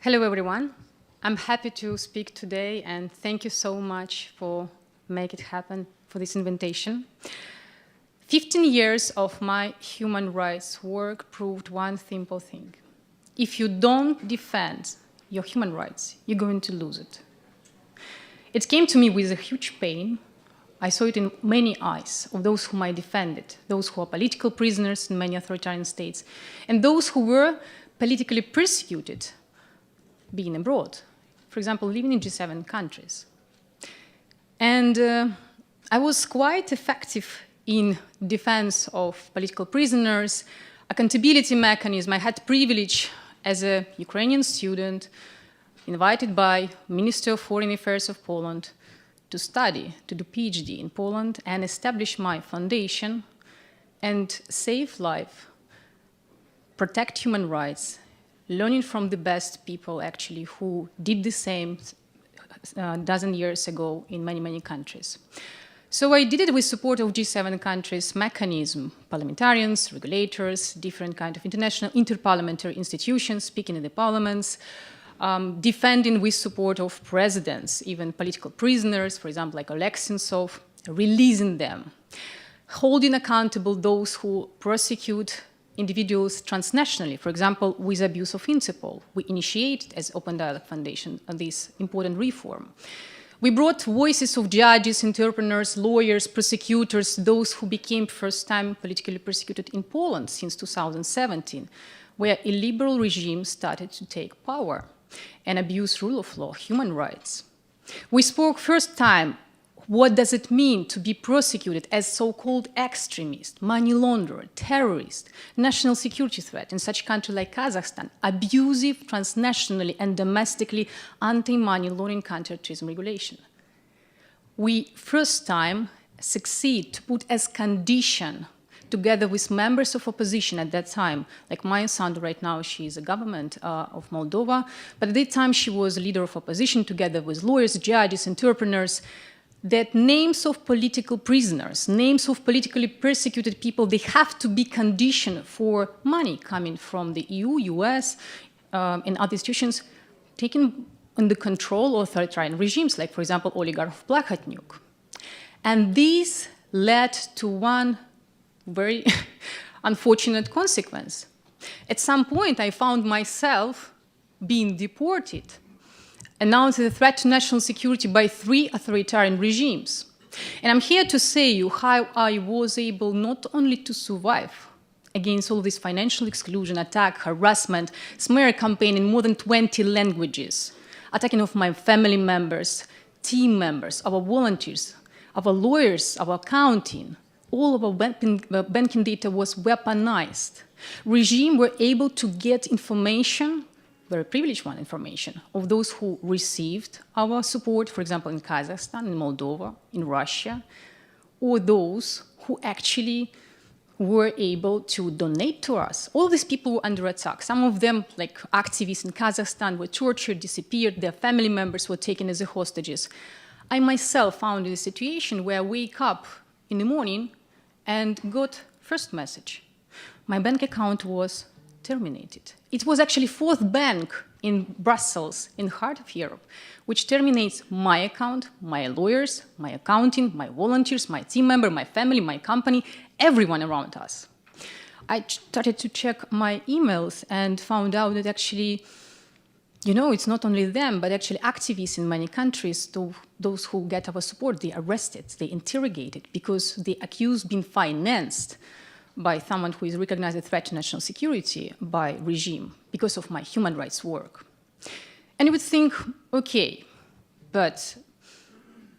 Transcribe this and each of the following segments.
Hello, everyone. I'm happy to speak today, and thank you so much for making it happen, for this invitation. 15 years of my human rights work proved one simple thing. If you don't defend your human rights, you're going to lose it. It came to me with a huge pain. I saw it in many eyes of those whom I defended, those who are political prisoners in many authoritarian states, and those who were politically persecuted being abroad, for example, living in G7 countries. And I was quite effective in defense of political prisoners, accountability mechanism. I had privilege as a Ukrainian student, invited by Minister of Foreign Affairs of Poland to study, to do PhD in Poland and establish my foundation and save life, protect human rights, learning from the best people actually who did the same a dozen years ago in many, many countries. So I did it with support of G7 countries mechanism, parliamentarians, regulators, different kind of international interparliamentary institutions, speaking in the parliaments, defending with support of presidents, even political prisoners, for example, like Oleg Sentsov, releasing them, holding accountable those who prosecute individuals transnationally, for example, with abuse of Interpol. We initiated, as Open Dialogue Foundation, this important reform. We brought voices of judges, entrepreneurs, lawyers, prosecutors, those who became first-time politically persecuted in Poland since 2017, where a liberal regime started to take power and abuse rule of law, human rights. We spoke first time, what does it mean to be prosecuted as so-called extremist, money launderer, terrorist, national security threat in such a country like Kazakhstan, abusive transnationally and domestically anti-money laundering counterterrorism regulation. We first time succeed to put as condition together with members of opposition at that time, like Maya Sandu right now, she is a government of Moldova, but at that time she was a leader of opposition together with lawyers, judges, entrepreneurs, that names of political prisoners, names of politically persecuted people, they have to be conditioned for money coming from the EU, US, and other institutions taken under control of authoritarian regimes, like, for example, oligarch of Plakhatniuk. And this led to one very unfortunate consequence. At some point, I found myself being deported, announced a threat to national security by 3 authoritarian regimes. And I'm here to say you how I was able not only to survive against all this financial exclusion, attack, harassment, smear campaign in more than 20 languages, attacking of my family members, team members, our volunteers, our lawyers, our accounting, all of our banking data was weaponized. Regime were able to get information, very privileged one information, of those who received our support, for example, in Kazakhstan, in Moldova, in Russia, or those who actually were able to donate to us. All these people were under attack. Some of them, like activists in Kazakhstan, were tortured, disappeared, their family members were taken as hostages. I myself found in a situation where I wake up in the morning and got first message. My bank account was terminated. It was actually 4th bank in Brussels, in the heart of Europe, which terminates my account, my lawyers, my accounting, my volunteers, my team member, my family, my company, everyone around us. I started to check my emails and found out that actually, you know, it's not only them, but actually activists in many countries, those who get our support, they arrested, they interrogated, because they accused being financed by someone who is recognized a threat to national security by regime because of my human rights work. And you would think, okay, but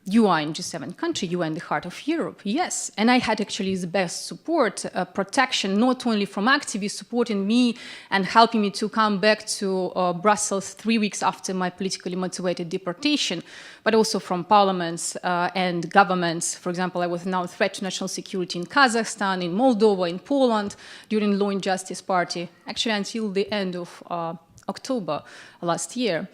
you are in G7 country, you are in the heart of Europe. Yes, and I had actually the best support, protection, not only from activists supporting me and helping me to come back to Brussels 3 weeks after my politically motivated deportation, but also from parliaments and governments. For example, I was now a threat to national security in Kazakhstan, in Moldova, in Poland, during Law and Justice Party, actually until the end of October last year.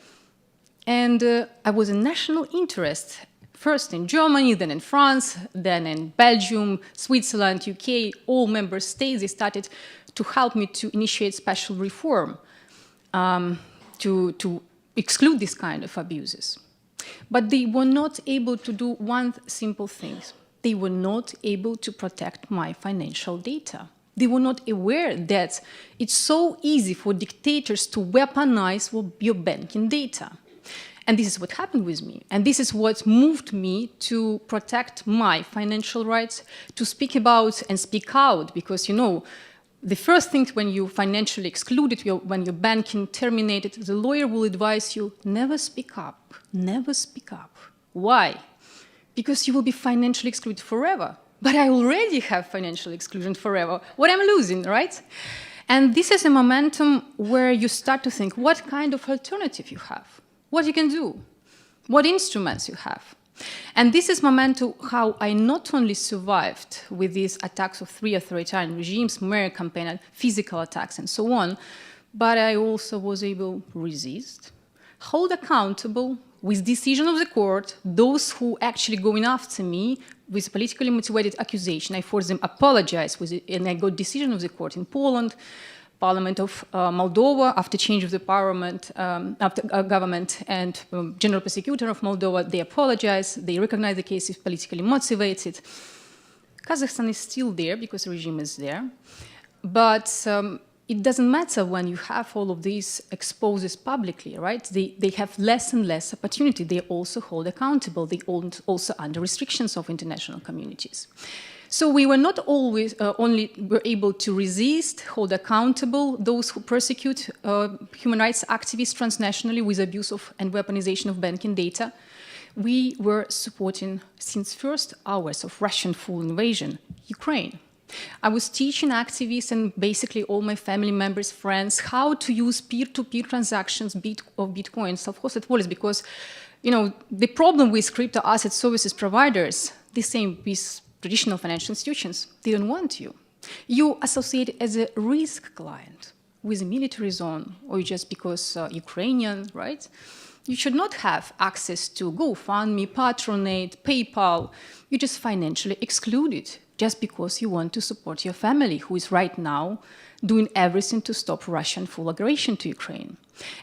And I was a national interest, first in Germany, then in France, then in Belgium, Switzerland, UK, all member states. They started to help me to initiate special reform, to exclude this kind of abuses. But they were not able to do one simple thing. They were not able to protect my financial data. They were not aware that it's so easy for dictators to weaponize your banking data. And this is what happened with me. And this is what moved me to protect my financial rights, to speak about and speak out. Because, you know, the first thing when you financially excluded, when your banking terminated, the lawyer will advise you, never speak up, never speak up. Why? Because you will be financially excluded forever. But I already have financial exclusion forever. What am I losing, right? And this is a momentum where you start to think what kind of alternative you have, what you can do, what instruments you have. And this is momentum how I not only survived with these attacks of 3 authoritarian regimes, murder campaign, physical attacks, and so on, but I also was able to resist, hold accountable with decision of the court, those who actually going after me with politically motivated accusation. I forced them apologize, and I got decision of the court in Poland, Parliament of Moldova, after change of the parliament, after government, and General Prosecutor of Moldova, they apologized, they recognize the case is politically motivated. Kazakhstan is still there because the regime is there, but it doesn't matter when you have all of these exposes publicly, right? They have less and less opportunity. They also hold accountable. They also under restrictions of international communities. So we were not always only were able to resist, hold accountable those who persecute human rights activists transnationally with abuse of and weaponization of banking data. We were supporting, since first hours of Russian full invasion, Ukraine. I was teaching activists and basically all my family members, friends, how to use peer-to-peer transactions of Bitcoin, self-hosted wallets, because, you know, the problem with crypto asset services providers, the same with traditional financial institutions, they don't want you. You associate as a risk client with a military zone, or just because Ukrainian, right? You should not have access to GoFundMe, Patronate, PayPal. You're just financially excluded just because you want to support your family, who is right now doing everything to stop Russian full aggression to Ukraine.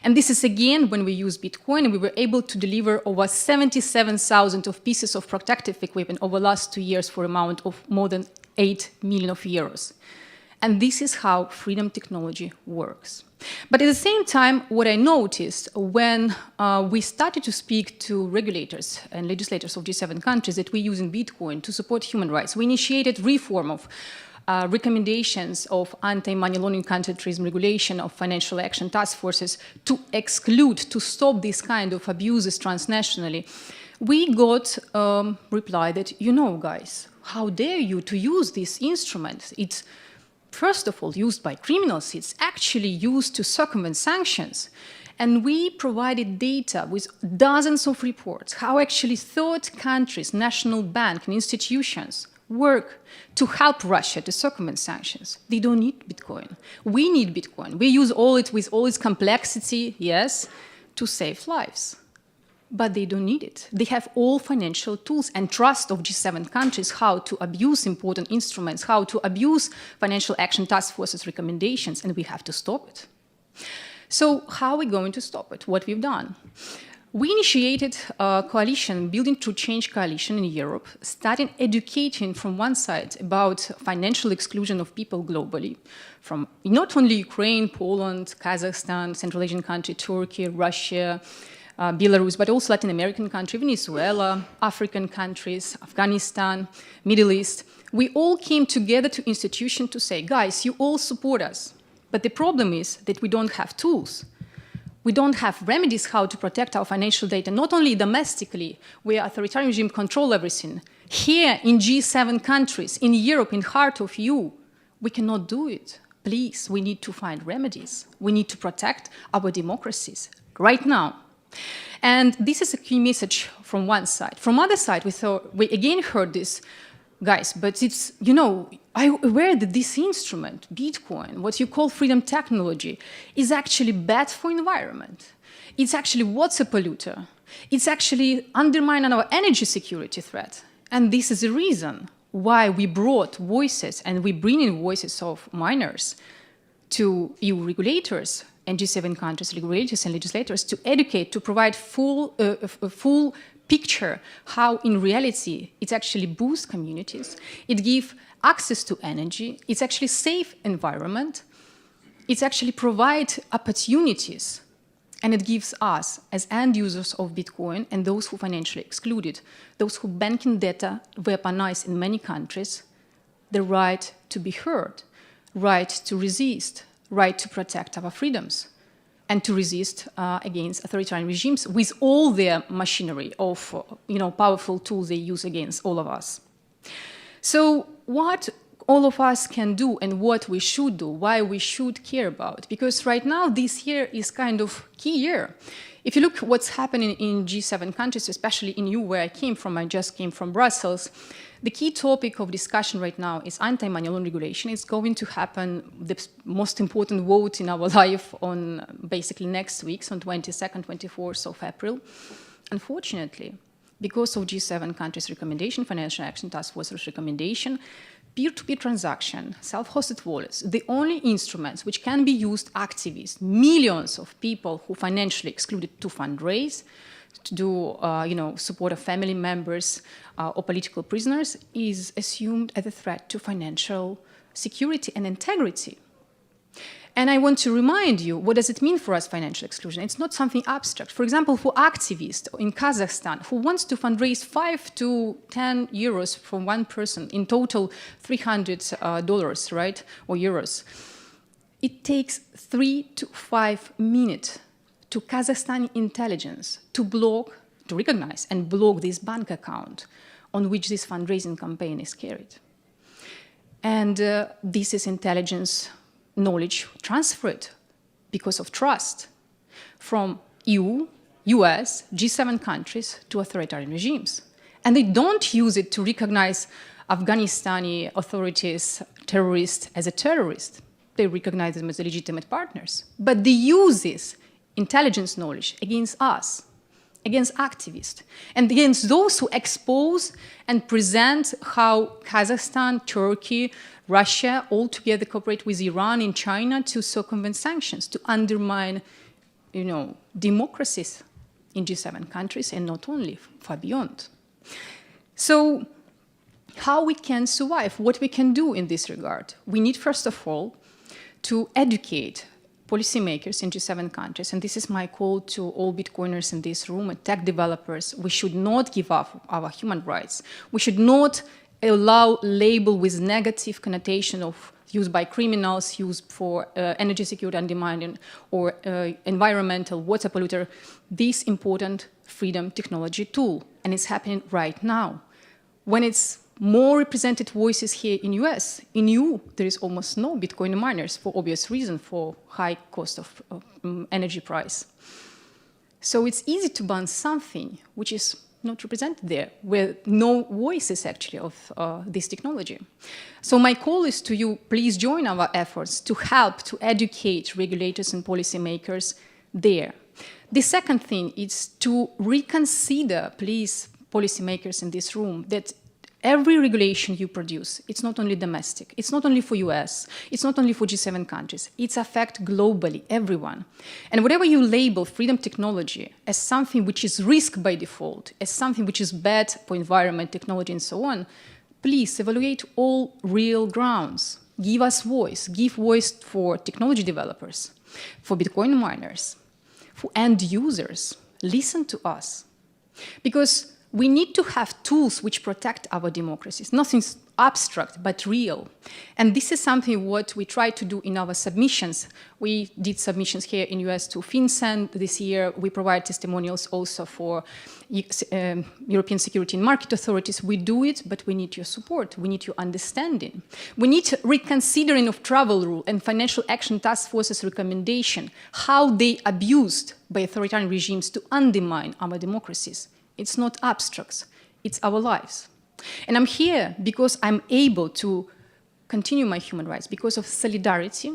And this is again when we use Bitcoin, and we were able to deliver over 77,000 of pieces of protective equipment over the last 2 years for an amount of more than 8 million of euros. And this is how freedom technology works. But at the same time, what I noticed when we started to speak to regulators and legislators of G7 countries that we're using Bitcoin to support human rights, we initiated reform of recommendations of anti-money laundering, counterterrorism regulation, of financial action task forces to exclude, to stop this kind of abuses transnationally. We got reply that, you know, guys, how dare you to use these instruments? It's first of all used by criminals. It's actually used to circumvent sanctions. And we provided data with dozens of reports, how actually third countries, national bank and institutions work to help Russia to circumvent sanctions. They don't need Bitcoin. We need Bitcoin. We use all it with all its complexity, yes, to save lives. But they don't need it. They have all financial tools and trust of G7 countries how to abuse important instruments, how to abuse financial action task forces recommendations, and we have to stop it. So how are we going to stop it? What we've done? We initiated a coalition, Building True Change coalition in Europe, starting educating from one side about financial exclusion of people globally, from not only Ukraine, Poland, Kazakhstan, Central Asian country, Turkey, Russia, Belarus, but also Latin American country, Venezuela, African countries, Afghanistan, Middle East. We all came together to institution to say, guys, you all support us. But the problem is that we don't have tools. We don't have remedies how to protect our financial data, not only domestically, where authoritarian regime control everything. Here in G7 countries, in Europe, in heart of EU, we cannot do it. Please, we need to find remedies. We need to protect our democracies right now. And this is a key message from one side. From other side, we again heard this, guys, but it's, you know, I'm aware that this instrument, Bitcoin, what you call freedom technology, is actually bad for environment. It's actually water polluter. It's actually undermining our energy security threat. And this is the reason why we brought voices, and we bring in voices of miners to EU regulators and G7 countries, regulators and legislators, to educate, to provide a full picture how in reality it actually boosts communities, it gives access to energy, it's actually safe environment, it actually provides opportunities, and it gives us, as end users of Bitcoin and those who financially excluded, those who banking data weaponized in many countries, the right to be heard, right to resist, right to protect our freedoms, and to resist against authoritarian regimes with all their machinery of powerful tools they use against all of us. So what all of us can do and what we should do, why we should care about, because right now this year is kind of key year. If you look what's happening in G7 countries, especially in EU, where I came from, I just came from Brussels, the key topic of discussion right now is anti-money laundering regulation. It's going to happen, the most important vote in our life on basically next week, so on 22nd, 24th of April. Unfortunately, because of G7 countries' recommendation, Financial Action Task Force's recommendation, peer-to-peer transaction, self-hosted wallets, the only instruments which can be used activists, millions of people who financially excluded to fundraise, to do, support of family members or political prisoners, is assumed as a threat to financial security and integrity. And I want to remind you, what does it mean for us, financial exclusion? It's not something abstract. For example, for activists in Kazakhstan who wants to fundraise 5 to 10 euros from one person, in total $300, right, or euros, it takes 3 to 5 minutes to Kazakhstani intelligence to block, to recognize and block this bank account on which this fundraising campaign is carried. And this is intelligence knowledge transferred because of trust from EU, US, G7 countries to authoritarian regimes. And they don't use it to recognize Afghanistani authorities, terrorists as a terrorist. They recognize them as legitimate partners. But they use this intelligence knowledge against us, against activists, and against those who expose and present how Kazakhstan, Turkey, Russia all together cooperate with Iran and China to circumvent sanctions, to undermine, democracies in G7 countries and not only, far beyond. So how we can survive, what we can do in this regard? We need, first of all, to educate policymakers in G7 countries, and this is my call to all Bitcoiners in this room and tech developers. We should not give up our human rights. We should not allow label with negative connotation of used by criminals, used for energy security undermining or environmental water polluter, this important freedom technology tool. And it's happening right now. When it's more represented voices here in US, in EU, there is almost no Bitcoin miners for obvious reason, for high cost of energy price. So it's easy to ban something which is not represented there, where no voices actually of this technology. So my call is to you, please join our efforts to help to educate regulators and policymakers there. The second thing is to reconsider, please, policymakers in this room, that every regulation you produce, it's not only domestic, it's not only for US, it's not only for G7 countries, it's affect globally, everyone. And whatever you label freedom technology as something which is risk by default, as something which is bad for environment, technology, and so on, please evaluate all real grounds. Give us voice. Give voice for technology developers, for Bitcoin miners, for end users. Listen to us. Because we need to have tools which protect our democracies. Nothing's abstract, but real. And this is something what we try to do in our submissions. We did submissions here in US to FinCEN this year. We provide testimonials also for European Security and Market Authorities. We do it, but we need your support. We need your understanding. We need reconsidering of travel rule and Financial Action Task Force's recommendation, how they abused by authoritarian regimes to undermine our democracies. It's not abstracts, it's our lives. And I'm here because I'm able to continue my human rights because of solidarity,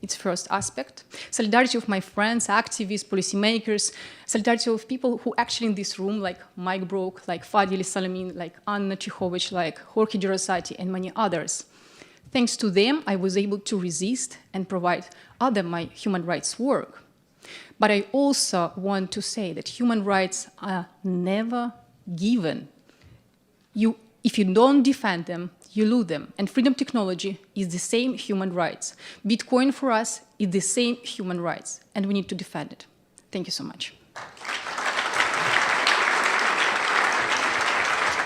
its first aspect, solidarity of my friends, activists, policymakers, solidarity of people who actually in this room, like Mike Brock, like Fadil Salamin, like Anna Chikhovich, like Jorge Gerasati, and many others. Thanks to them, I was able to resist and provide other my human rights work. But I also want to say that human rights are never given. If you don't defend them, you lose them. And freedom technology is the same human rights. Bitcoin for us is the same human rights, and we need to defend it. Thank you so much.